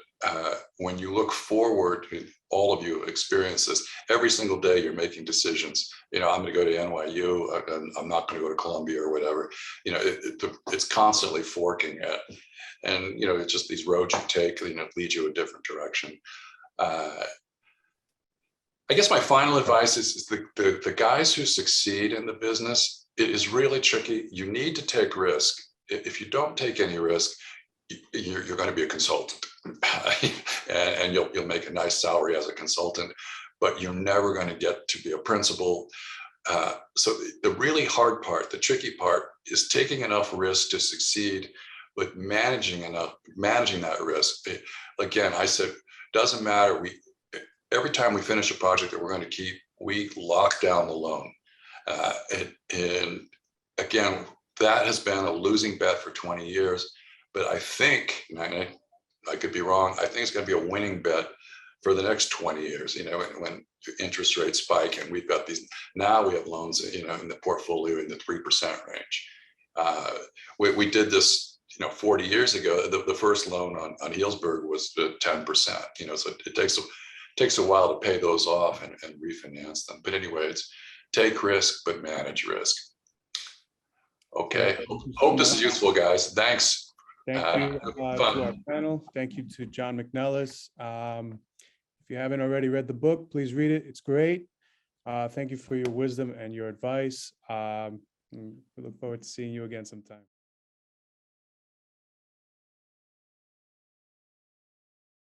when you look forward, all of you experience this. Every single day you're making decisions. I'm going to go to NYU. I'm not going to go to Columbia or whatever. It's constantly forking at. And, it's just these roads you take, lead you a different direction. I guess my final advice is the guys who succeed in the business, it is really tricky. You need to take risk. If you don't take any risk, you're going to be a consultant and you'll make a nice salary as a consultant, but you're never going to get to be a principal. So the really hard part, the tricky part, is taking enough risk to succeed, but managing that risk. Again, I said, doesn't matter. Every time we finish a project that we're going to keep, we lock down the loan. And again, that has been a losing bet for 20 years. But I think, and I could be wrong, I think it's going to be a winning bet for the next 20 years, when interest rates spike and we've got these, now we have loans, in the portfolio in the 3% range. We did this, 40 years ago. The first loan on Healdsburg was 10%, so it takes a while to pay those off and refinance them. But anyway, it's take risk, but manage risk. Okay, hope this is useful, guys. Thanks. Thank you to our panel. Thank you to John McNellis. If you haven't already read the book, please read it. It's great. Thank you for your wisdom and your advice. We look forward to seeing you again sometime.